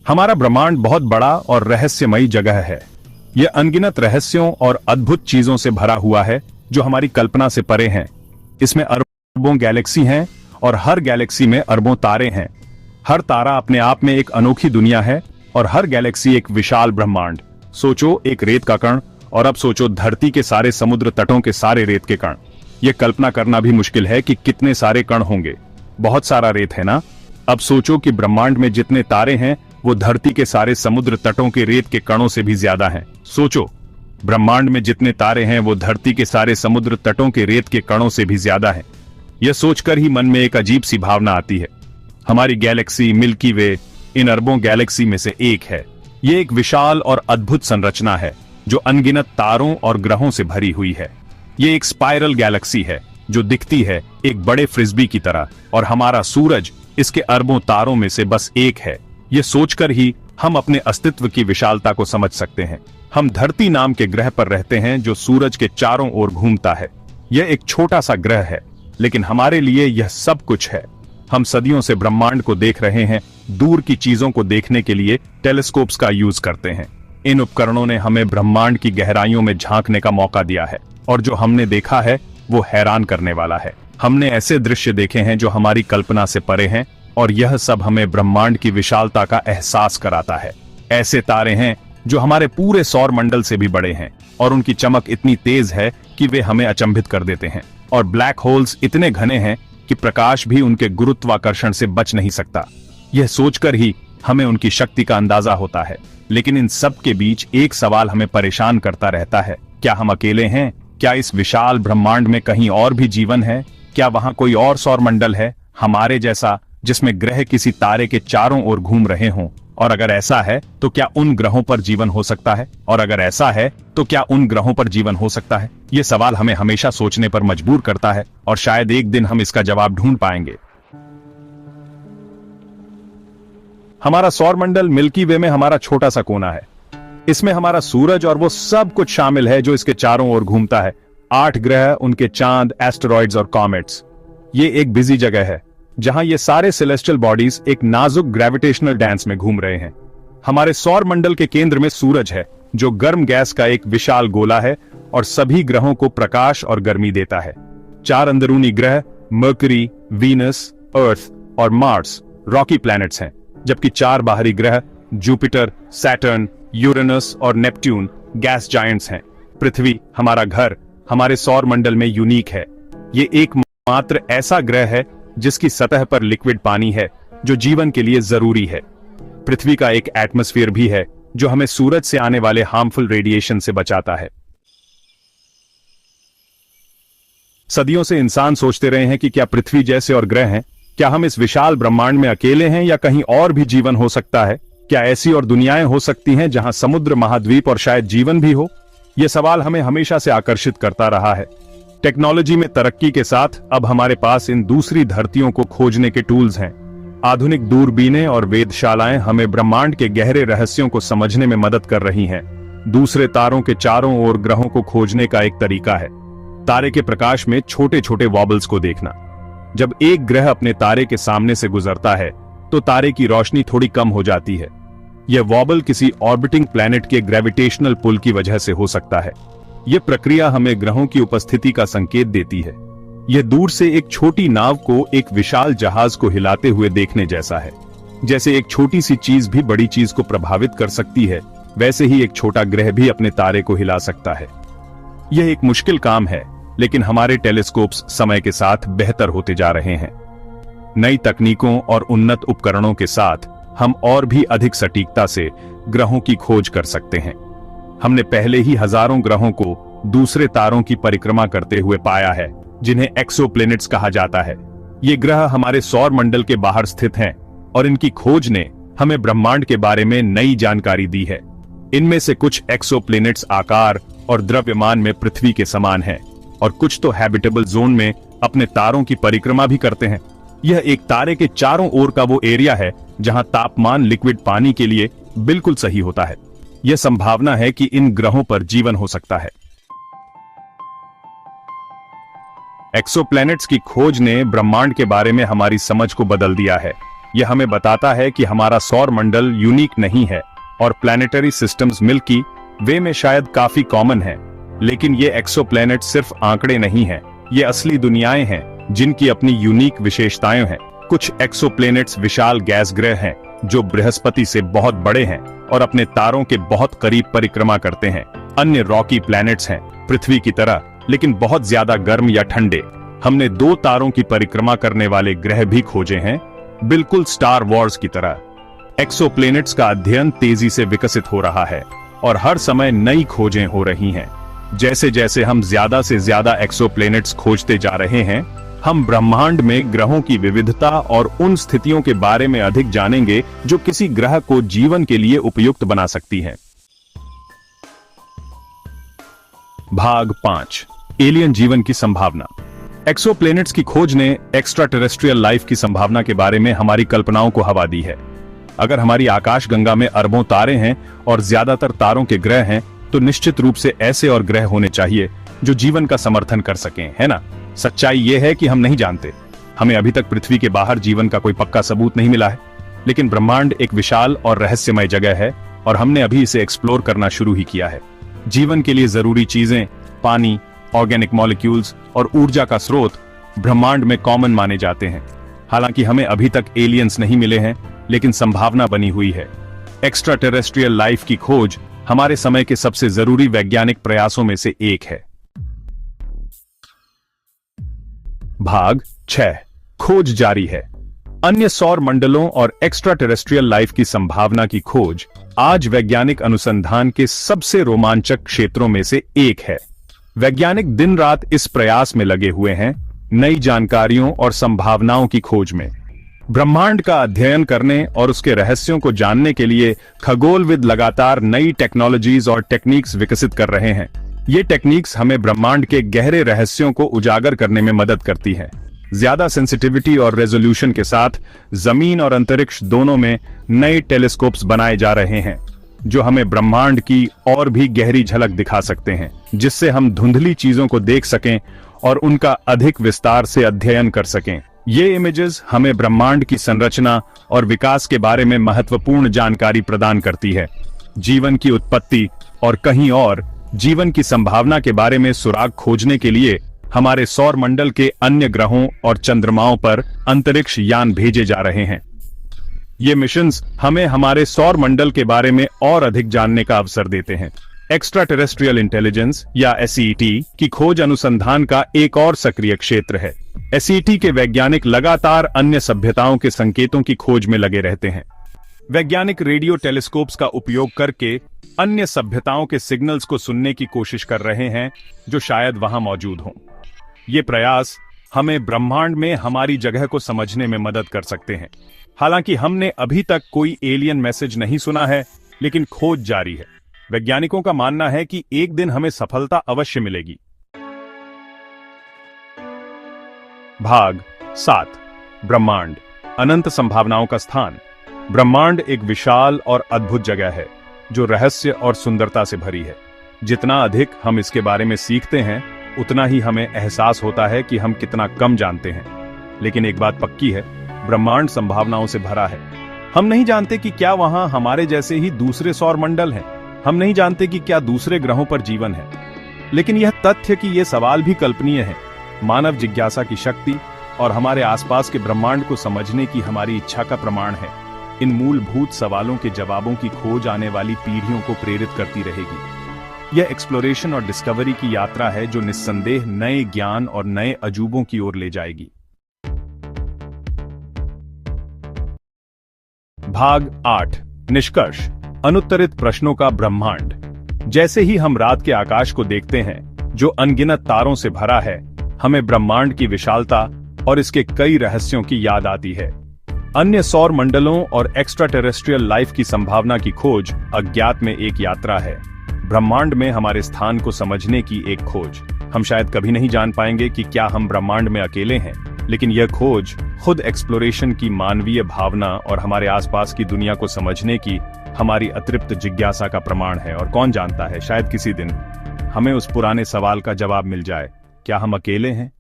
हमारा ब्रह्मांड बहुत बड़ा और रहस्यमयी जगह है। यह अनगिनत रहस्यों और अद्भुत चीजों से भरा हुआ है जो हमारी कल्पना से परे हैं। इसमें अरबों गैलेक्सी हैं और हर गैलेक्सी में अरबों तारे हैं। हर तारा अपने आप में एक अनोखी दुनिया है और हर गैलेक्सी एक विशाल ब्रह्मांड। सोचो एक रेत का कण, और अब सोचो धरती के सारे समुद्र तटों के सारे रेत के कण। यह कल्पना करना भी मुश्किल है कि कितने सारे कण होंगे। बहुत सारा रेत है ना। अब सोचो कि ब्रह्मांड में जितने तारे हैं वो धरती के सारे समुद्र तटों के रेत के कणों से भी ज्यादा हैं। सोचो, ब्रह्मांड में जितने तारे हैं वो धरती के सारे समुद्र तटों के रेत के कणों से भी ज्यादा हैं। यह सोचकर ही मन में एक अजीब सी भावना आती है। हमारी गैलेक्सी मिल्की वे इन अरबों गैलेक्सी में से एक है। यह एक विशाल और अद्भुत संरचना है जो अनगिनत तारों और ग्रहों से भरी हुई है। यह एक स्पाइरल गैलेक्सी है जो दिखती है एक बड़े फ्रिस्बी की तरह, और हमारा सूरज इसके अरबों तारों में से बस एक है। यह सोचकर ही हम अपने अस्तित्व की विशालता को समझ सकते हैं। हम धरती नाम के ग्रह पर रहते हैं जो सूरज के चारों ओर घूमता है। यह एक छोटा सा ग्रह है, लेकिन हमारे लिए यह सब कुछ है। हम सदियों से ब्रह्मांड को देख रहे हैं। दूर की चीजों को देखने के लिए टेलीस्कोप्स का यूज करते हैं। इन उपकरणों ने हमें ब्रह्मांड की गहराइयों में झांकने का मौका दिया है, और जो हमने देखा है वो हैरान करने वाला है। हमने ऐसे दृश्य देखे हैं जो हमारी कल्पना से परे हैं, और यह सब हमें ब्रह्मांड की विशालता का एहसास कराता है। ऐसे तारे हैं जो हमारे पूरे सौर मंडल से भी बड़े हैं, और उनकी चमक इतनी तेज है कि वे हमें अचंभित कर देते हैं। और ब्लैक होल्स इतने घने हैं कि प्रकाश भी उनके गुरुत्वाकर्षण से बच नहीं सकता। यह सोचकर ही हमें उनकी शक्ति का अंदाजा होता है। लेकिन इन सब के बीच एक सवाल हमें परेशान करता रहता है। क्या हम अकेले हैं? क्या इस विशाल ब्रह्मांड में कहीं और भी जीवन है? क्या वहां कोई और सौर मंडल है हमारे जैसा, जिसमें ग्रह किसी तारे के चारों ओर घूम रहे हों? और अगर ऐसा है तो क्या उन ग्रहों पर जीवन हो सकता है? और अगर ऐसा है तो क्या उन ग्रहों पर जीवन हो सकता है? ये सवाल हमें हमेशा सोचने पर मजबूर करता है, और शायद एक दिन हम इसका जवाब ढूंढ पाएंगे। हमारा सौर मंडल मिल्की वे में हमारा छोटा सा कोना है। इसमें हमारा सूरज और वो सब कुछ शामिल है जो इसके चारों ओर घूमता है। 8 ग्रह, उनके चांद, एस्टेरॉइड्स और कॉमेट्स। ये एक बिजी जगह है जहां ये सारे सेलेस्टियल बॉडीज एक नाजुक ग्रेविटेशनल डांस में घूम रहे हैं। हमारे सौर मंडल के केंद्र में सूरज है जो गर्म गैस का एक विशाल गोला है और सभी ग्रहों को प्रकाश और गर्मी देता है। 4 अंदरूनी ग्रह मर्करी, वीनस, अर्थ और मार्स रॉकी प्लैनेट्स हैं, जबकि 4 बाहरी ग्रह जुपिटर, सैटर्न, यूरेनस और नेपट्यून गैस जायंट्स हैं। पृथ्वी, हमारा घर, हमारे सौर मंडल में यूनिक है। ये एकमात्र ऐसा ग्रह है जिसकी सतह पर लिक्विड पानी है जो जीवन के लिए जरूरी है। पृथ्वी का एक एटमॉस्फेयर भी है जो हमें सूरज से आने वाले हार्मफुल रेडिएशन से बचाता है। सदियों से इंसान सोचते रहे हैं कि क्या पृथ्वी जैसे और ग्रह हैं? क्या हम इस विशाल ब्रह्मांड में अकेले हैं या कहीं और भी जीवन हो सकता है? क्या ऐसी और दुनियाएं हो सकती हैं जहां समुद्र, महाद्वीप और शायद जीवन भी हो? यह सवाल हमें हमेशा से आकर्षित करता रहा है। टेक्नोलॉजी में तरक्की के साथ अब हमारे पास इन दूसरी धरतियों को खोजने के टूल्स हैं। आधुनिक दूरबीनें और वेधशालाएं हमें ब्रह्मांड के गहरे रहस्यों को समझने में मदद कर रही हैं। दूसरे तारों के चारों ओर ग्रहों को खोजने का एक तरीका है तारे के प्रकाश में छोटे छोटे वॉबल्स को देखना। जब एक ग्रह अपने तारे के सामने से गुजरता है तो तारे की रोशनी थोड़ी कम हो जाती है। यह वॉबल किसी ऑर्बिटिंग प्लैनेट के ग्रेविटेशनल पुल की वजह से हो सकता है। यह प्रक्रिया हमें ग्रहों की उपस्थिति का संकेत देती है। यह दूर से एक छोटी नाव को एक विशाल जहाज को हिलाते हुए देखने जैसा है। जैसे एक छोटी सी चीज भी बड़ी चीज को प्रभावित कर सकती है, वैसे ही एक छोटा ग्रह भी अपने तारे को हिला सकता है। यह एक मुश्किल काम है, लेकिन हमारे टेलीस्कोप्स समय के साथ बेहतर होते जा रहे हैं। नई तकनीकों और उन्नत उपकरणों के साथ हम और भी अधिक सटीकता से ग्रहों की खोज कर सकते हैं। हमने पहले ही हजारों ग्रहों को दूसरे तारों की परिक्रमा करते हुए पाया है, जिन्हें एक्सोप्लैनेट्स कहा जाता है। ये ग्रह हमारे सौर मंडल के बाहर स्थित हैं, और इनकी खोज ने हमें ब्रह्मांड के बारे में नई जानकारी दी है। इनमें से कुछ एक्सोप्लैनेट्स आकार और द्रव्यमान में पृथ्वी के समान हैं, और कुछ तो हैबिटेबल जोन में अपने तारों की परिक्रमा भी करते हैं। यह एक तारे के चारों ओर का वो एरिया है जहां तापमान लिक्विड पानी के लिए बिल्कुल सही होता है। यह संभावना है कि इन ग्रहों पर जीवन हो सकता है। एक्सोप्लैनेट्स की खोज ने ब्रह्मांड के बारे में हमारी समझ को बदल दिया है। यह हमें बताता है कि हमारा सौर मंडल यूनिक नहीं है और प्लैनेटरी सिस्टम्स मिल्की वे में शायद काफी कॉमन है, लेकिन ये एक्सोप्लैनेट सिर्फ आंकड़े नहीं हैं, ये असली दुनियाएं हैं जिनकी अपनी यूनिक विशेषताएं हैं। कुछ एक्सोप्लैनेट्स विशाल गैस ग्रह हैं जो बृहस्पति से बहुत बड़े हैं और अपने तारों के बहुत करीब परिक्रमा करते हैं। अन्य रॉकी प्लैनेट्स हैं पृथ्वी की तरह, लेकिन बहुत ज्यादा गर्म या ठंडे। हमने 2 तारों की परिक्रमा करने वाले ग्रह भी खोजे हैं, बिल्कुल स्टार वॉर्स की तरह। एक्सोप्लैनेट्स का अध्ययन तेजी से विकसित हो रहा है और हर समय नई खोजें हो रही हैं। जैसे जैसे हम ज्यादा से ज्यादा एक्सोप्लैनेट्स खोजते जा रहे हैं, हम ब्रह्मांड में ग्रहों की विविधता और उन स्थितियों के बारे में अधिक जानेंगे जो किसी ग्रह को जीवन के लिए उपयुक्त बना सकती हैं। भाग 5, एलियन जीवन की संभावना। एक्सोप्लैनेट्स की खोज ने एक्स्ट्रा टेरेस्ट्रियल लाइफ की संभावना के बारे में हमारी कल्पनाओं को हवा दी है। अगर हमारी आकाशगंगा में अरबों तारे हैं और ज्यादातर तारों के ग्रह हैं, तो निश्चित रूप से ऐसे और ग्रह होने चाहिए जो जीवन का समर्थन कर सकें, है ना? सच्चाई यह है कि हम नहीं जानते। हमें अभी तक पृथ्वी के बाहर जीवन का कोई पक्का सबूत नहीं मिला है, लेकिन ब्रह्मांड एक विशाल और रहस्यमय जगह है और हमने अभी इसे एक्सप्लोर करना शुरू ही किया है। जीवन के लिए जरूरी चीजें, पानी, ऑर्गेनिक मॉलिक्यूल्स और ऊर्जा का स्रोत ब्रह्मांड में कॉमन माने जाते हैं। हालांकि हमें अभी तक एलियंस नहीं मिले हैं, लेकिन संभावना बनी हुई है। एक्स्ट्रा टेरेस्ट्रियल लाइफ की खोज हमारे समय के सबसे जरूरी वैज्ञानिक प्रयासों में से एक है। भाग 6, खोज जारी है। अन्य सौर मंडलों और एक्स्ट्रा टेरेस्ट्रियल लाइफ की संभावना की खोज आज वैज्ञानिक अनुसंधान के सबसे रोमांचक क्षेत्रों में से एक है। वैज्ञानिक दिन रात इस प्रयास में लगे हुए हैं, नई जानकारियों और संभावनाओं की खोज में। ब्रह्मांड का अध्ययन करने और उसके रहस्यों को जानने के लिए खगोलविद लगातार नई टेक्नोलॉजीज और टेक्निक्स विकसित कर रहे हैं। ये टेक्निक्स हमें ब्रह्मांड के गहरे रहस्यों को उजागर करने में मदद करती हैं। ज्यादा सेंसिटिविटी और रेजोल्यूशन के साथ जमीन और अंतरिक्ष दोनों में नए टेलीस्कोप्स बनाए जा रहे हैं, जो हमें ब्रह्मांड की और भी गहरी झलक दिखा सकते हैं, जिससे हम धुंधली चीजों को देख सकें और उनका अधिक विस्तार से अध्ययन कर सकें। ये इमेजेस हमें ब्रह्मांड की संरचना और विकास के बारे में महत्वपूर्ण जानकारी प्रदान करती है। जीवन की उत्पत्ति और कहीं और जीवन की संभावना के बारे में सुराग खोजने के लिए हमारे सौर मंडल के अन्य ग्रहों और चंद्रमाओं पर अंतरिक्ष यान भेजे जा रहे हैं। ये मिशंस हमें हमारे सौर मंडल के बारे में और अधिक जानने का अवसर देते हैं। एक्स्ट्रा टेरेस्ट्रियल इंटेलिजेंस या एसईटी की खोज अनुसंधान का एक और सक्रिय क्षेत्र है। एसईटी के वैज्ञानिक लगातार अन्य सभ्यताओं के संकेतों की खोज में लगे रहते हैं। वैज्ञानिक रेडियो टेलीस्कोप्स का उपयोग करके अन्य सभ्यताओं के सिग्नल्स को सुनने की कोशिश कर रहे हैं जो शायद वहां मौजूद हों। ये प्रयास हमें ब्रह्मांड में हमारी जगह को समझने में मदद कर सकते हैं। हालांकि हमने अभी तक कोई एलियन मैसेज नहीं सुना है, लेकिन खोज जारी है। वैज्ञानिकों का मानना है कि एक दिन हमें सफलता अवश्य मिलेगी। भाग 7, ब्रह्मांड, अनंत संभावनाओं का स्थान। ब्रह्मांड एक विशाल और अद्भुत जगह है जो रहस्य और सुंदरता से भरी है। जितना अधिक हम इसके बारे में सीखते हैं, उतना ही हमें एहसास होता है कि हम कितना कम जानते हैं। लेकिन एक बात पक्की है, ब्रह्मांड संभावनाओं से भरा है। हम नहीं जानते कि क्या वहां हमारे जैसे ही दूसरे सौर मंडल हैं। हम नहीं जानते कि क्या दूसरे ग्रहों पर जीवन है। लेकिन यह तथ्य कि यह सवाल भी कल्पनीय है, मानव जिज्ञासा की शक्ति और हमारे आसपास के ब्रह्मांड को समझने की हमारी इच्छा का प्रमाण है। इन मूलभूत सवालों के जवाबों की खोज आने वाली पीढ़ियों को प्रेरित करती रहेगी। यह एक्सप्लोरेशन और डिस्कवरी की यात्रा है जो निस्संदेह नए ज्ञान और नए अजूबों की ओर ले जाएगी। भाग 8, निष्कर्ष, अनुत्तरित प्रश्नों का ब्रह्मांड। जैसे ही हम रात के आकाश को देखते हैं जो अनगिनत तारों से भरा है, हमें ब्रह्मांड की विशालता और इसके कई रहस्यों की याद आती है। अन्य सौर मंडलों और एक्स्ट्रा टेरेस्ट्रियल लाइफ की संभावना की खोज अज्ञात में एक यात्रा है। ब्रह्मांड में हमारे स्थान को समझने की एक खोज। हम शायद कभी नहीं जान पाएंगे कि क्या हम ब्रह्मांड में अकेले हैं, लेकिन यह खोज खुद एक्सप्लोरेशन की मानवीय भावना और हमारे आसपास की दुनिया को समझने की हमारी अतृप्त जिज्ञासा का प्रमाण है। और कौन जानता है, शायद किसी दिन हमें उस पुराने सवाल का जवाब मिल जाए, क्या हम अकेले हैं